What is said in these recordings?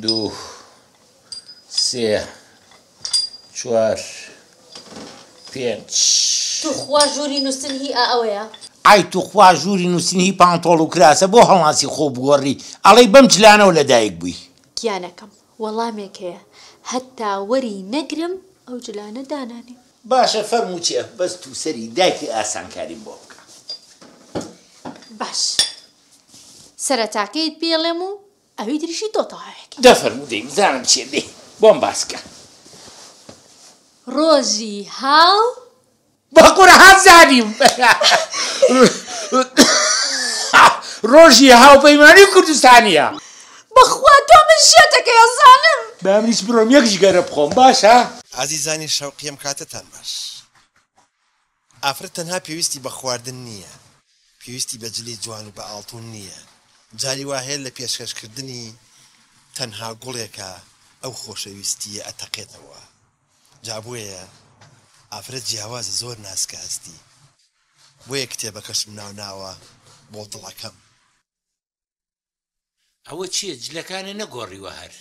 2 3 4 5 تو خوا ژووری نووسن هی ئەوەیە ئای توخوا ژووری نووسنی پانتۆڵ و کراسە بۆ هەڵاسی خۆ بگۆڕی ئەڵەی بەم جلانەوە لەدایک بووی گیانەکەم وەڵامێک هەیە هەتا وەری نەگرم ئەو جلانە دانانێ باشە فەرموو چێ بەست و سەری دایکی ئاسانکاریم بۆ بکە باش سەرەتاکەیت پێڵێم و ئەوی دریشی تۆتەواوێکی دەفەرموو دەی بزانم چێ دێ بۆم باسکە ڕۆژی هاو بەقورە هەزانیم ڕۆژی هاوپەیمانی کوردستانیە بەخوا تۆ من شێتەکە ئەزانم با منیش بڕۆم یەک ژگەرە بخۆم باشە عزیزانی شەوقیم کاتتان باش ئافرەت تەنها پێویستی بە خواردن نییە پێویستی بە جلی جوان و بە ئاڵتون نییە جاری واهەیە لە پێشکەشکردنی تەنها گوڵێکە ئەو خۆشەویستیە ئەتەقێتەوە جابوویە ئافرەت جیاوازە زۆر ناسکە هەستی بۆیە کتێبەکەشم ناوناوە بۆ دڵەکەم ئەوە چییە جلەکانە نەگۆڕیوە هەر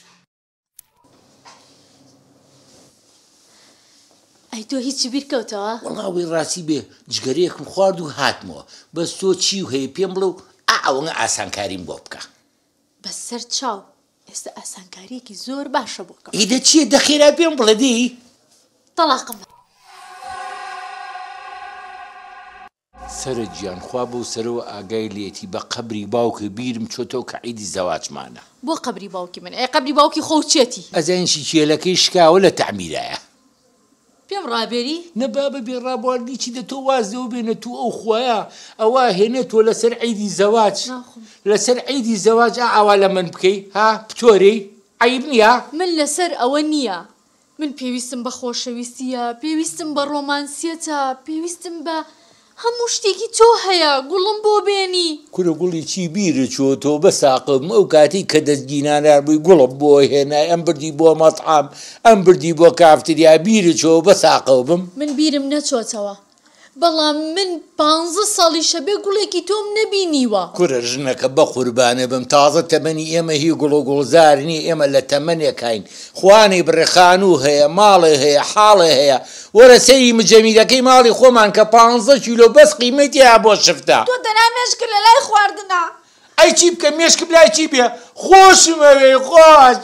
ئەی تۆ هیچی بیر کەوتەوە وەڵاوی ڕاستی بێ جگەرەیەکم خوارد و هاتمەوە بەس تۆ چی و هەیە پێم بڵێ و ئەوەنە ئاسانکاریم بۆ بکە بەسەر چاو ئێستا ئاسانکاریەکی زۆر باشە بۆکەم ئیدە چییە دەخێرا پێم بڵێ دێی تەلاقم سرە گیان خوا بۆ سەرەوە ئاگای لێتی بە قەبری باوکە بیرم چۆتەوە کە عیدی زەواجمانە بۆ قەبری باوکی من ئەی قەبری باوکی خۆچێتی ئەزانشی کێلەکەی شکاوە لە تەعمیرایە پێم ڕابێری نەبا بەبێ ڕابواردی چی دە تۆ وازەوە بێنە تو ئەو خوایە ئەوە هێنێتۆ لەسەر عیدی زەواج لەسەر عیدی زەواج ئاوا لە من بکەی ها پتۆرەی عیب نییە من لەسەر ئەوە نییە من پێویستم بە خۆشەویستیە پێویستم بە ڕۆمانسیەتە پێویستم بە هەموو شتێکی تۆ هەیە گوڵم بۆ بێنی کورە گوڵی چی بیرە چۆتۆ بە ساقم ئەو کاتی کە دەستگینانار بووی گوڵم بۆ هێنای ئەم بردی بۆ مەطعام ئەم بردی بۆ کافتریا بیرە چۆ بە ساقەوە بم من بیرم نەچۆتەوە بەڵام من 15 ساڵیشە بێ گوڵێکی تۆم نەبینیوە کورە ژنەکە بە قوربانە بم تازە تەمەنی ئێمە هی گوڵ و گوڵزارنی ئێمە لە تەمەنێکین خوانی بڕێخانوو هەیە ماڵێ هەیە حاڵێ هەیە وەرە سەیری مجەمیلەکەی ماڵی خۆمان کە 15 کیلۆ بەس قیمەتیە بۆ شفتە تۆ دەنا مێشکە لە لای خواردنە ئەی چی بکە مێشکم لای چی بێ خۆشمەوێ خۆش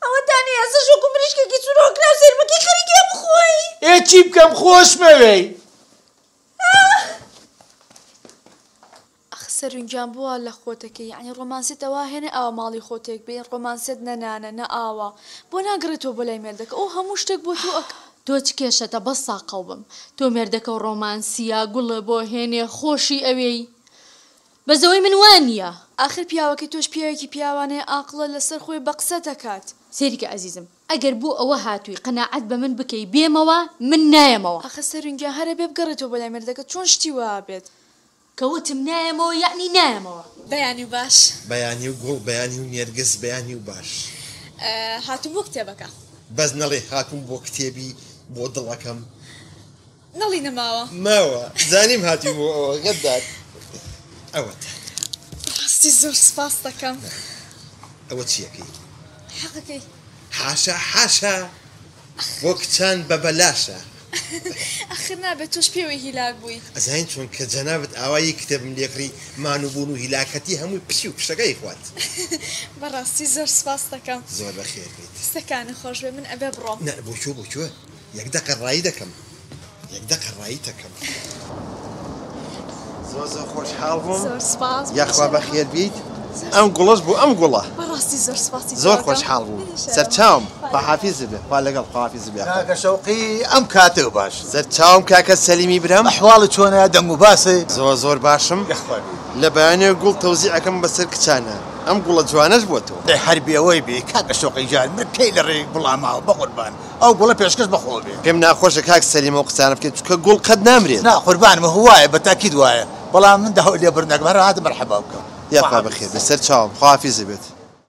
ئەوە دانی ئەسە شۆک و مریشکێکی چورۆکرا سەرمەکەی خەریکێ بخۆی ئێ چی بکەم خۆشمەوێ سەرنجام بووە لە خۆتەکەی یعنی ڕۆمانسیتەوە هێنێ ئەوە ماڵی خۆتێک بێ ڕۆمانسیت نەنانە نە ئاوە بۆ ناگرێتەوە بۆ لای مێردەکە ئەو هەموو شتێک بۆ تۆ تۆ چ کێشەتە بە ساقەو بم تۆ مێردەکە و ڕۆمانسیە گوڵە بۆ هێنێ خۆشی ئەوەی بەزەوەی من وانە آخر پیاوەکەی تۆش پیاوێکی پیاوانەیە ئاقلە لەسەر خۆی بە قسە دەکات سێریکە ئەزیزم ئەگەر بوو ئەوە هاتووی قەناعەت بە من بکەی بێمەوە من نایەمەوە ئەخە سەرنجیان هەرە بێ بگەڕێتەوە بۆ لای مێردەکە چۆن شتی وە بێت کەوتم نایەمەوە یعنی نایەمەوە بەیانی و باش بەیانی و گوڵ بەیانی و نێرگس بەیانی و باش هاتوو بۆ کتێبەکە بەس نەڵێ هاتووم بۆ کتێبی بۆ دڵەکەم نەڵی نەماوە ماوە زانیم هاتی بۆ ئەوە گەدار ئەوە ڕاستی زۆر سپاس دەکەم ئەوە چیەکەی حەقەکەی حاشا حاشا بۆ کچان بە بەلاشە ئەخر نابێت تۆش پێوەی هیلاک بووی ئەزانین چۆن کە جەنابەت ئاوایی کتێبم لێکڕی مانوبوون و هیلاکەتی هەمووی پشی و پشتەکەی خوات بەڕاستی زۆر سپاس دەکەم زۆر بەخێر بیت ستەکانە خۆش بێ من ئەبێ بڕۆم نە بۆ یەک دەقە ڕایی دەکەم یەک دەقە ڕایی دەکەم زۆر خۆشحاڵ بووم زۆر سپاس یاخوا بەخێر بیت ئەم گوڵەش بوو ئەم گوڵە بەڕاستی زۆر سپاسی زۆر خۆشحاڵ بووم سەرچاوم بەحافیز بێ خوا لەگەڵ خواحافیز بێ کاکە شەوقی ئەم کاتە باش سەرچاوم کاکە سەلیمی برام ئەحواڵ چۆنە دەنگ و باسێ زۆر باشم لە بەیانێ گوڵ تەوزیعەکەم بەسەر کچانە ئەم گوڵە جوانەش بۆ تۆ هەربیەوەی بێ کاکە شەوقی جان من پێی لە ڕێک بڵاماوە بە قوربان ئەو گوڵە پێشکەش بەخۆ بێ پێم ناخۆشە کاک سەلیمە و قسانە بکەین چونکە گوڵ قەت نامرێت نا قوربانمە هوایە بە تاکید وایە بەڵام من دەهۆ لێ بڕنەک بەرە هاتم مەرحەبا بکەم یاخوا بەخێر بێ سەرچاوم خواحافیز بێت